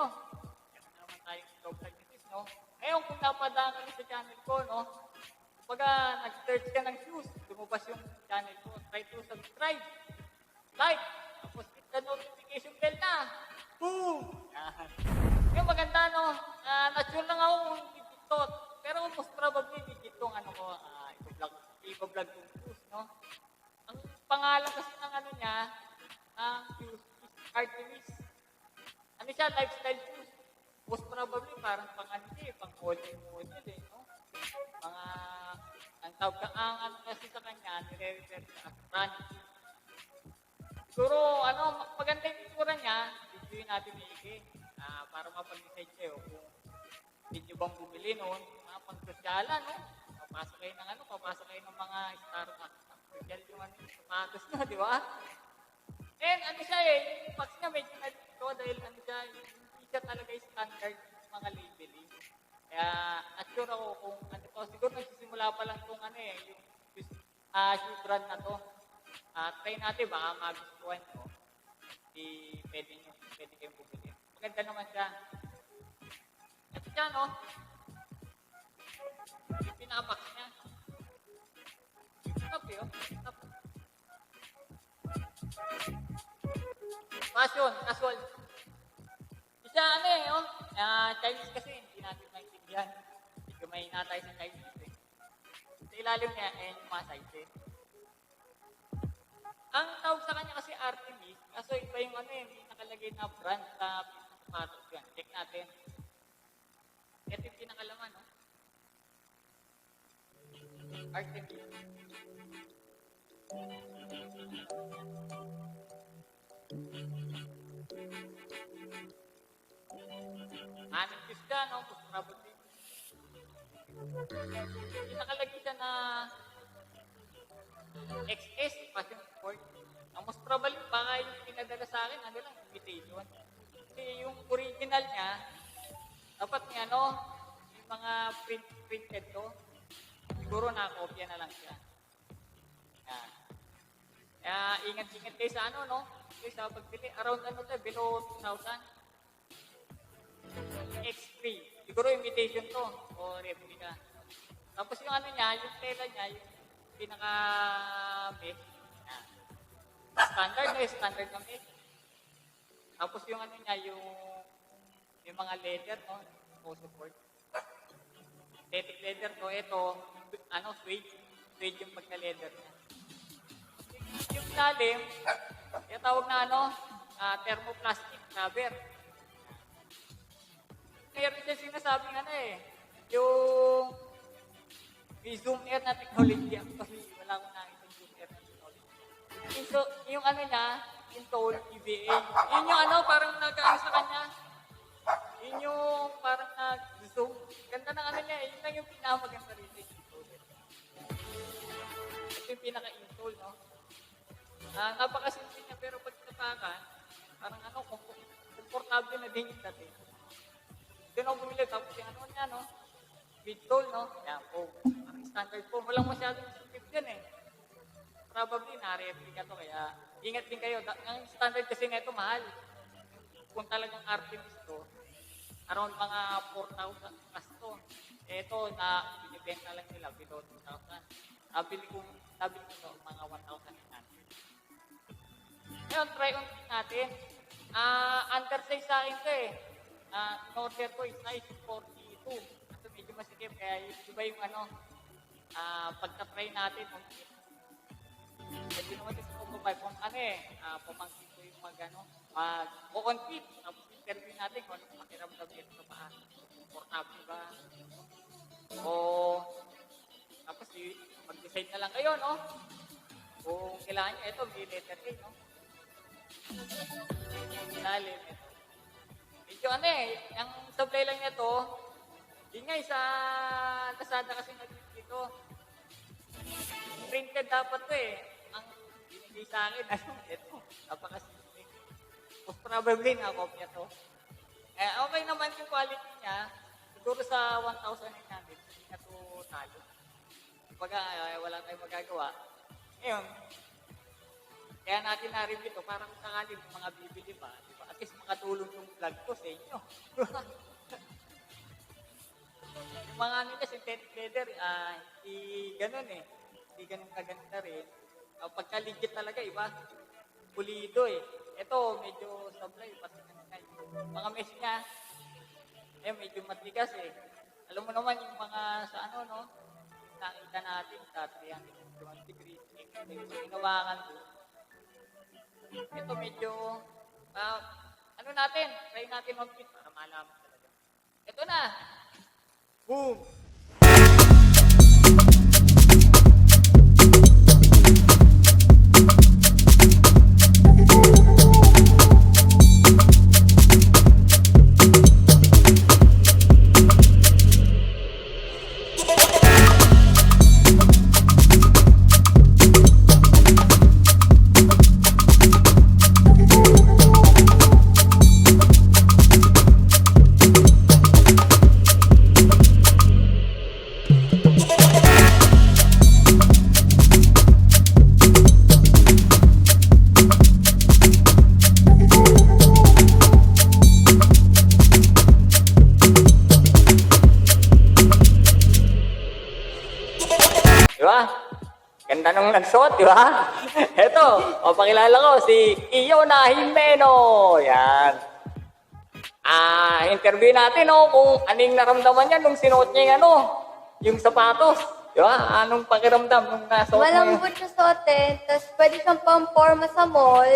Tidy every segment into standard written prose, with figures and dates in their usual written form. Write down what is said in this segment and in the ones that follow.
inyo. Meron na naman tayong vlog ni sis, no? Ngayon, kung napadaan kami sa channel ko, no? Kapag nag-search ka ng shoes, lumabas yung channel ko, try to subscribe, like, tapos hit the notification bell na. Boom! Yan. Yung maganda, no? Natural lang ako kung i-tiktok. Pero most probably, i-tiktok ano ko, i-vlog yung shoes, no? Ang pangalan kasi ng ano niya, shoes is Artemis. Ano siya, lifestyle shoes. Most probably, parang pang ano siya, pang model, no? Mga, ang ano kasi sa kanya, nire-refer siya as brand. Siguro, maganda yung itsura niya, videoin natin maigi, para mapag-decide kayo kung hindi bang bumili noon, mga pang-sosyalan, no? Papasok kayo ng mga Starbucks. Social yung sapatos na, di ba? And ano siya yung box niya medyo nalito dahil ano siya, hindi siya talaga yung standard ng mga labeling. Kaya, at sure ako kung ano to, siguro nagsisimula pa lang itong yung shoe brand na to. Try natin, baka magustuhan nyo. Pwede kayong bumili. Maganda naman siya. Ito siya, no? Yung pinabox niya. Stop yun. Stop. Fashion, casual. Isa Chinese kasi, hindi natin maintindihan. Hindi mahina tayo sa Chinese eh. Sa ilalim niya, yung mga size. Ang tawag sa kanya kasi Artemis, kaso iba yung yung nakalagay na brand sa sapatos yan. Check natin. Ito yung pinakalaman, no? Artemis. Anong ka, no? Most probably. Yung nakalagay siya na XS, Fashion Sport. Ang most probably, baka yung pinadala sa akin, invitation. Kasi yung original niya, dapat niya, yung mga printed to, siguro nakakopya na lang siya. Yan. Kaya, ingat-ingat kayo sa kasi sa pagbili, around below 2,000. X3. Siguro imitation to, o replica. Tapos yung yung tela niya, yung pinaka-mesh. Standard na mesh. Tapos yung yung mga leather, no? Support. Synthetic leather to, ito, suede. Suede yung pagka-leather niya. Yung lalim, yung tawag na thermoplastic rubber. Meron siya sinasabing yung may zoom air na technology. Actually, wala akong nakita yung zoom air na technology. Yung niya, yung tall EVA. Yun yung parang nag-ano sa kanya. Yun yung parang nag-zoom. Ganda ng niya. Yun lang yung pinamaganda rin. Ito yung pinaka-install, no? Napakasimple niya, pero pag tinapakan, parang komportable na din yung dati. Doon ako bumili, tapos yung niya, no? Big tool, no? Yan po. Parang standard po. Walang masyadong sipip yan eh. Probably, na-replica to, kaya ingat din kayo. Ang standard kasi nito mahal. Kung talagang Artemis to, around mga 4,000 plus to. Ito, binibenta lang nila below 2,000. Nabili ko to, mga 1,800. Ngayon, try on natin. Undersize sa akin to eh. In-order ko is size 42. Ito medyo masikip, kaya iba yung pagka-try natin. Medyo naman sa pumabay. Pumangkin ko yung mag-on-fit. Tapos interview natin kung ano makiramdam ito sa paa. Comfortable ba? Tapos mag-decide na lang kayo, no? Kung kailangan nyo, ito, may letter A, no? Lalim, ito. Medyo ang supply lang nito, yun nga, sa Lazada kasi dito. Printed dapat to eh. Ang binigay sa akin, ito, napakasimple. Most probably nakopya to. Okay naman yung quality niya, siguro sa 1,800, hindi na to talo. Kapag wala tayong magagawa, ngayon, kaya natin na-review ito para kung sakali mga bibili pa, di ba? At least makatulong yung vlog ko sa inyo. Yung mga ano niya, synthetic leather, hindi ganun eh. Hindi ganun kaganda rin. Pagka legit talaga, iba. Pulido eh. Ito, medyo sablay. Pati mga mesh niya, medyo matigas eh. Alam mo naman yung mga sa ano, no? Nakita natin sa 320 degrees. Medyo ginawakan doon. Ito medyo, ano natin, try natin mag-fit para malaman talaga. Ito na! Boom! Di ba? Ganda nung nagsuot, di ba? Ito, pakilala ko, si Iona Jimeno. Yan. Interview natin, kung anong naramdaman niya nung sinuot niya yung sapatos. Di ba? Anong pakiramdam nung nasuot mo? Malambot siya suotin, tapos pwede siyang pamporma sa mall.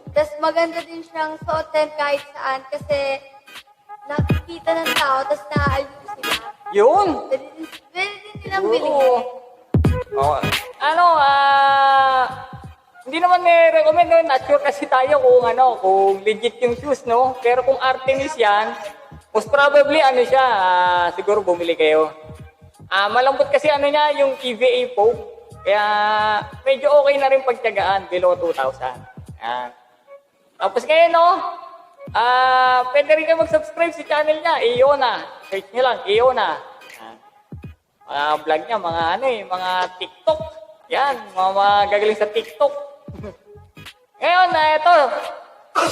Tapos maganda din siyang suotin kahit saan kasi nakikita ng tao, tapos naaalito sila. Yun! Pwede din nilang bilhin. Hindi naman recommend, no? Not sure kasi tayo kung legit yung shoes, no? Pero kung Artemis yan, most probably, siya, siguro bumili kayo. Malambot kasi niya, yung EVA Pope. Kaya, medyo okay na rin pagtiyagaan, below 2,000. Yan. Tapos ngayon, no? Pwede rin kayo mag-subscribe sa channel niya, Iona. Search nyo lang, Iona. Mga vlog niya, mga TikTok. Yan, mga gagaling sa TikTok. Ngayon, ito,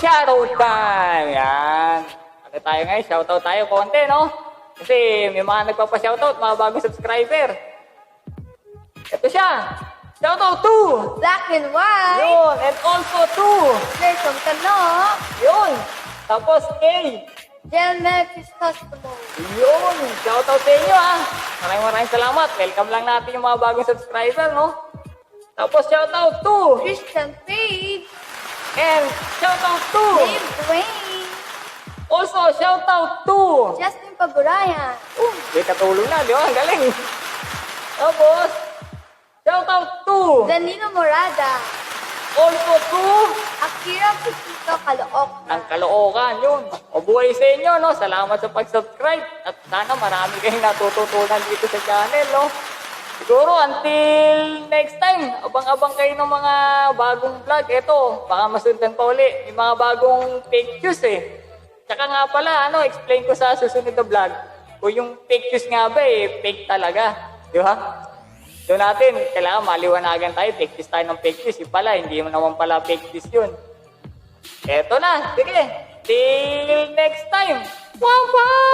shoutout time. Yan. Ano tayo ngayon? Shoutout tayo konti, no? Kasi may mga nagpapa-shoutout, mga bagong subscriber. Ito siya. Shoutout to Black and white. yun, and also to There's some kano. yun. Tapos Gel Memphis Customer. yun. Shoutout sa inyo, Maraming salamat. Welcome lang natin yung mga bagong subscriber, no? Tapos shoutout to Christian Page. and shoutout to Dave Dwayne. also shoutout to Justin Pagurayan. may katulong na, di ba? Ang galing. Tapos shoutout to Danilo Morada. also to Akira Pusito Kalook. ang Caloocan, yun. O buhay sa inyo, no? Salamat sa pag-subscribe. At sana marami kayong natututunan dito sa channel, no? Siguro until next time, abang-abang kayo ng mga bagong vlog. Ito, baka masundan pa uli. May mga bagong fake news Tsaka nga pala, explain ko sa susunod na vlog. Kung yung fake news nga ba fake talaga. Di ba? Doon natin, kailangan maliwanagan tayo. Fake news tayo ng fake news. Yung pala, hindi mo naman pala fake news yun. Eto na, sige. Till next time. Bye-bye!